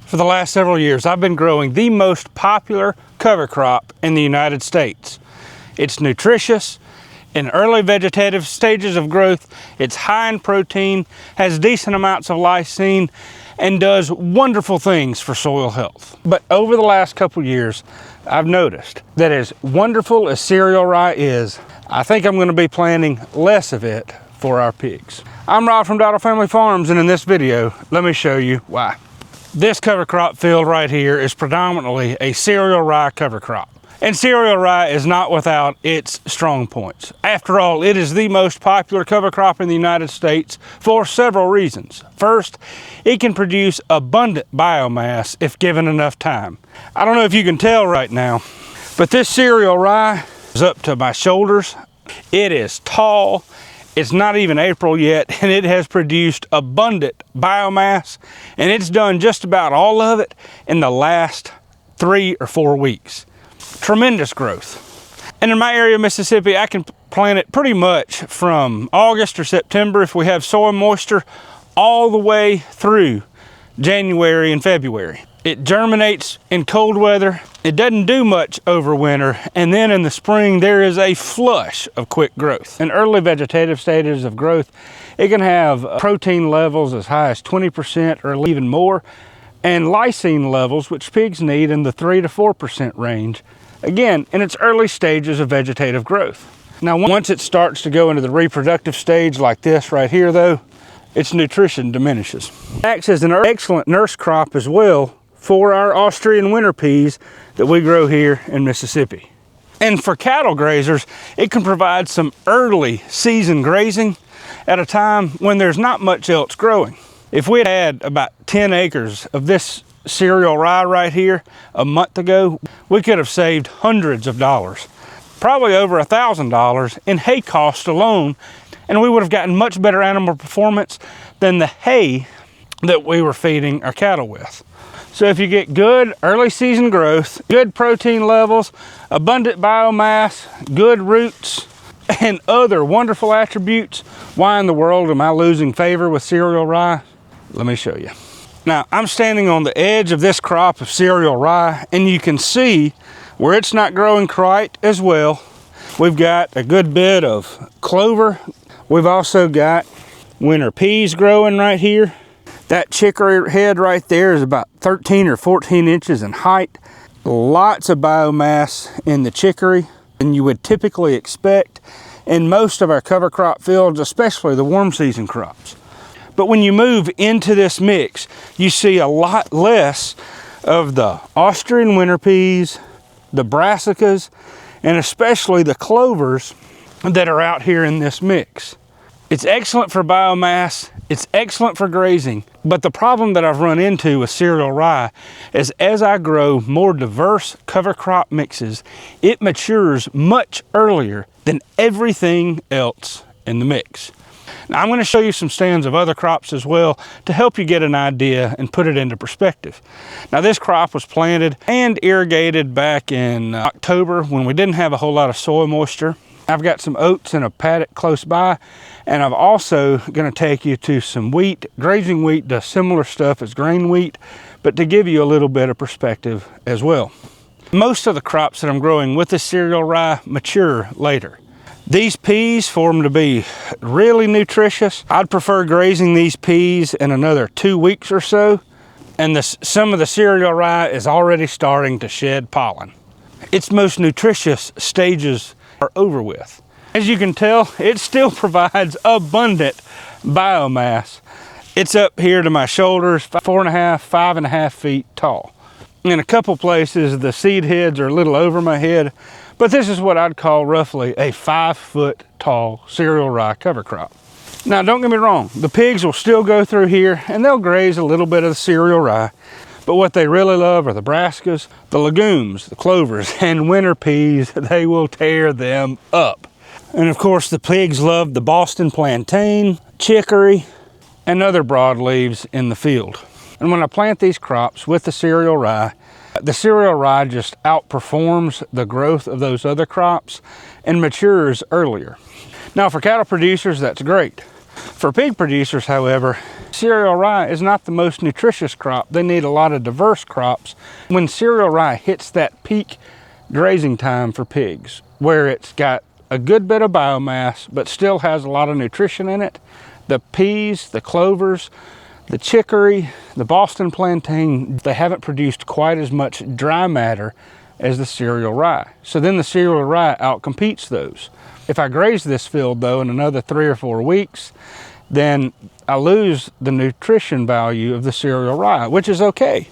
For the last several years, I've been growing the most popular cover crop in the United States. It's nutritious. In early vegetative stages of growth, it's high in protein, has decent amounts of lysine, and does wonderful things for soil health. But over the last couple years, I've noticed that as wonderful as cereal rye is, I think I'm going to be planting less of it for our pigs. I'm Rod from Dowdle Family Farms, and in this video, let me show you why. This cover crop field right here is predominantly a cereal rye cover crop. And cereal rye is not without its strong points. After all, it is the most popular cover crop in the United States for several reasons. First, it can produce abundant biomass if given enough time. I don't know if you can tell right now, but this cereal rye is up to my shoulders. It is tall. It's not even April yet, and it has produced abundant biomass, and it's done just about all of it in the last 3 or 4 weeks. Tremendous growth. And in my area of Mississippi, I can plant it pretty much from August or September if we have soil moisture, all the way through January and February. It germinates in cold weather. It doesn't do much over winter, and then in the spring there is a flush of quick growth. In early vegetative stages of growth, it can have protein levels as high as 20% or even more, and lysine levels, which pigs need, in the 3 to 4% range, again in its early stages of vegetative growth. Now once it starts to go into the reproductive stage like this right here though, its nutrition diminishes. It acts as an excellent nurse crop as well for our Austrian winter peas that we grow here in Mississippi. And for cattle grazers, it can provide some early season grazing at a time when there's not much else growing. If we had about 10 acres of this cereal rye right here a month ago, we could have saved hundreds of dollars, probably over $1,000 in hay cost alone, and we would have gotten much better animal performance than the hay that we were feeding our cattle with. So if you get good early season growth, good protein levels, abundant biomass, good roots, and other wonderful attributes, why in the world am I losing favor with cereal rye? Let me show you. Now, I'm standing on the edge of this crop of cereal rye, and you can see where it's not growing quite as well. We've got a good bit of clover. We've also got winter peas growing right here. That chicory head right there is about 13 or 14 inches in height. Lots of biomass in the chicory than you would typically expect in most of our cover crop fields, especially the warm season crops. But when you move into this mix, you see a lot less of the Austrian winter peas, the brassicas, and especially the clovers that are out here in this mix. It's excellent for biomass, it's excellent for grazing, but the problem that I've run into with cereal rye is as I grow more diverse cover crop mixes, it matures much earlier than everything else in the mix. Now, I'm going to show you some stands of other crops as well to help you get an idea and put it into perspective. Now, this crop was planted and irrigated back in October when we didn't have a whole lot of soil moisture. I've got some oats in a paddock close by, and I'm also going to take you to some wheat. Grazing wheat does similar stuff as grain wheat, but to give you a little bit of perspective as well. Most of the crops that I'm growing with the cereal rye mature later. These peas, for them to be really nutritious, I'd prefer grazing these peas in another 2 weeks or so, and some of the cereal rye is already starting to shed pollen. Its most nutritious stages are over with. As you can tell, it still provides abundant biomass. It's up here to my shoulders, 4.5, 5.5 feet tall. In a couple places, the seed heads are a little over my head, but this is what I'd call roughly a 5-foot tall cereal rye cover crop. Now, don't get me wrong, the pigs will still go through here and they'll graze a little bit of the cereal rye, but what they really love are the brassicas, the legumes, the clovers, and winter peas. They will tear them up. And of course, the pigs love the Boston plantain, chicory, and other broadleaves in the field. And when I plant these crops with the cereal rye just outperforms the growth of those other crops and matures earlier. Now, for cattle producers, that's great. For pig producers, however, cereal rye is not the most nutritious crop. They need a lot of diverse crops. When cereal rye hits that peak grazing time for pigs, where it's got a good bit of biomass, but still has a lot of nutrition in it, the peas, the clovers, the chicory, the Boston plantain, they haven't produced quite as much dry matter as the cereal rye. So then the cereal rye outcompetes those. If I graze this field though in another 3 or 4 weeks, then I lose the nutrition value of the cereal rye, which is okay.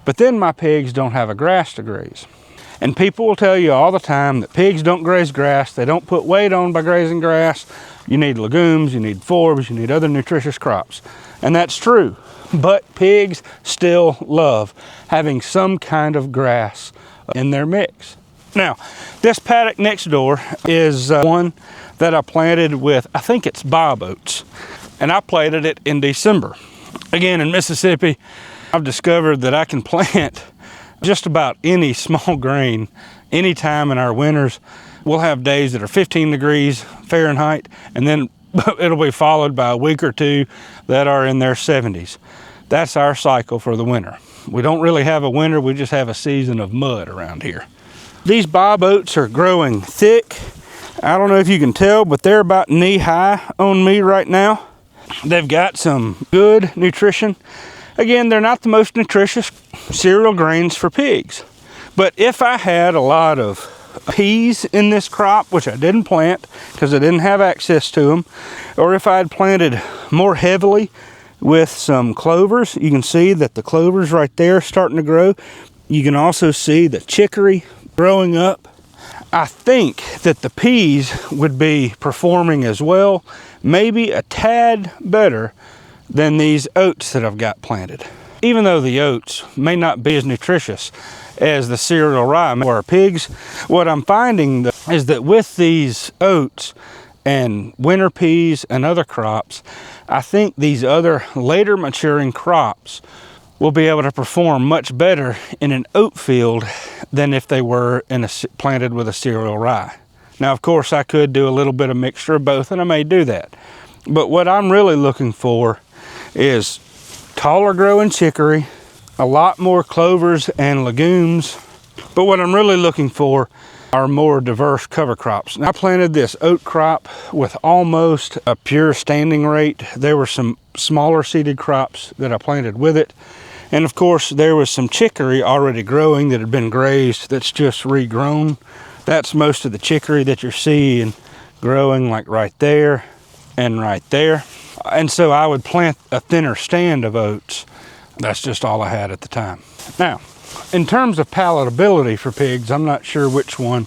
But then my pigs don't have a grass to graze. And people will tell you all the time that pigs don't graze grass, they don't put weight on by grazing grass. You need legumes, you need forbs, you need other nutritious crops. And that's true, but pigs still love having some kind of grass in their mix. Now, this paddock next door is one that I planted with, I think it's bob oats, and I planted it in December. Again, in Mississippi, I've discovered that I can plant just about any small grain anytime in our winters. We'll have days that are 15 degrees Fahrenheit, and then it'll be followed by a week or two that are in their 70s. That's our cycle for the winter. We don't really have a winter, we just have a season of mud around here. These bob oats are growing thick. I don't know if you can tell, but they're about knee high on me right now. They've got some good nutrition. Again, they're not the most nutritious cereal grains for pigs. But if I had a lot of peas in this crop, which I didn't plant because I didn't have access to them, or if I had planted more heavily with some clovers, you can see that the clovers right there are starting to grow. You can also see the chicory growing up. I think that the peas would be performing as well, maybe a tad better than these oats that I've got planted. Even though the oats may not be as nutritious as the cereal rye or our pigs, what I'm finding is that with these oats and winter peas and other crops, I think these other later maturing crops will be able to perform much better in an oat field than if they were planted with a cereal rye. Now, of course, I could do a little bit of mixture of both, and I may do that. But what I'm really looking for is taller growing chicory, a lot more clovers and legumes. But what I'm really looking for are more diverse cover crops. Now, I planted this oat crop with almost a pure standing rate. There were some smaller seeded crops that I planted with it. And of course, there was some chicory already growing that had been grazed that's just regrown. That's most of the chicory that you're seeing growing, like right there and right there. And so I would plant a thinner stand of oats. That's just all I had at the time. Now, in terms of palatability for pigs, I'm not sure which one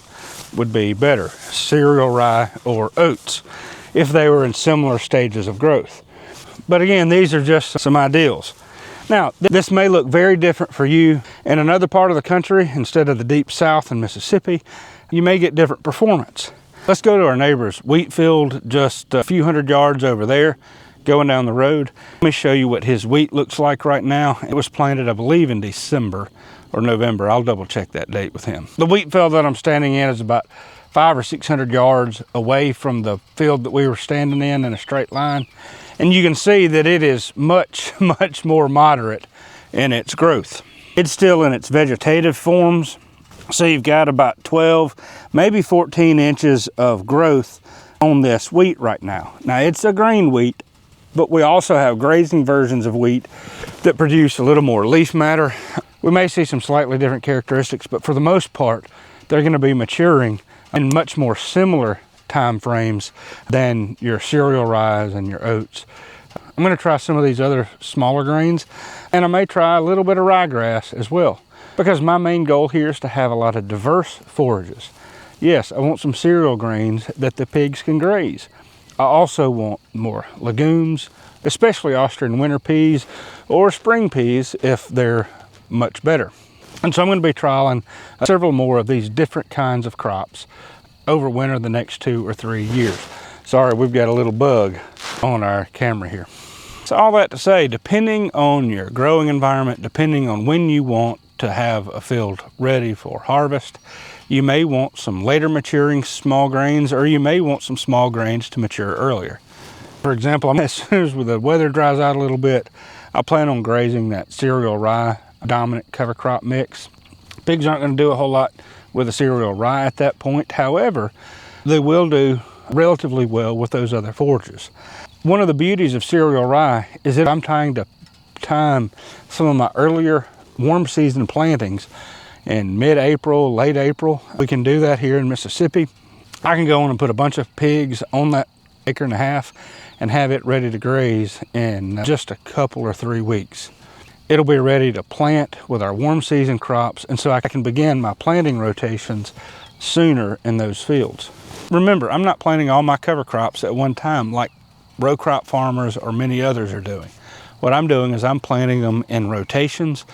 would be better, cereal rye or oats, if they were in similar stages of growth. But again, these are just some ideals. Now, this may look very different for you in another part of the country. Instead of the deep south in Mississippi, you may get different performance. Let's go to our neighbor's wheat field just a few hundred yards over there, going down the road. Let me show you what his wheat looks like right now. It was planted, I believe, in December or November. I'll double check that date with him. The wheat field that I'm standing in is about 500 or 600 yards away from the field that we were standing in a straight line. And you can see that it is much, much more moderate in its growth. It's still in its vegetative forms. So you've got about 12, maybe 14 inches of growth on this wheat right now. Now, it's a grain wheat, but we also have grazing versions of wheat that produce a little more leaf matter. We may see some slightly different characteristics, but for the most part, they're going to be maturing in much more similar time frames than your cereal rye and your oats. I'm going to try some of these other smaller grains, and I may try a little bit of ryegrass as well, because my main goal here is to have a lot of diverse forages. Yes, I want some cereal grains that the pigs can graze. I also want more legumes, especially Austrian winter peas or spring peas if they're much better. And so I'm going to be trialing several more of these different kinds of crops over winter the next 2 or 3 years. Sorry, we've got a little bug on our camera here. So all that to say, depending on your growing environment, depending on when you want to have a field ready for harvest, you may want some later maturing small grains, or you may want some small grains to mature earlier. For example, as soon as the weather dries out a little bit, I plan on grazing that cereal rye dominant cover crop mix. Pigs aren't going to do a whole lot with a cereal rye at that point. However, they will do relatively well with those other forages. One of the beauties of cereal rye is that I'm trying to time some of my earlier warm season plantings in mid-April, late April. We can do that here in Mississippi. I can go on and put a bunch of pigs on that acre and a half and have it ready to graze in just a couple or 3 weeks. It'll be ready to plant with our warm season crops, and so I can begin my planting rotations sooner in those fields. Remember, I'm not planting all my cover crops at one time like row crop farmers or many others are doing. What I'm doing is I'm planting them in rotations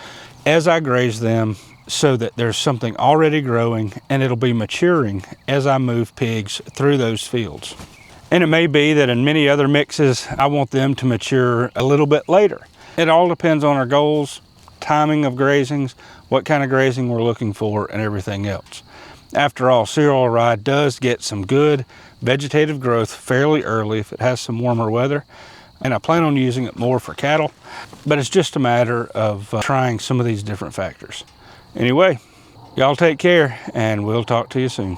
as I graze them so that there's something already growing and it'll be maturing as I move pigs through those fields. And it may be that in many other mixes, I want them to mature a little bit later. It all depends on our goals, timing of grazings, what kind of grazing we're looking for, and everything else. After all, cereal rye does get some good vegetative growth fairly early if it has some warmer weather, and I plan on using it more for cattle, but it's just a matter of trying some of these different factors. Anyway, y'all take care, and we'll talk to you soon.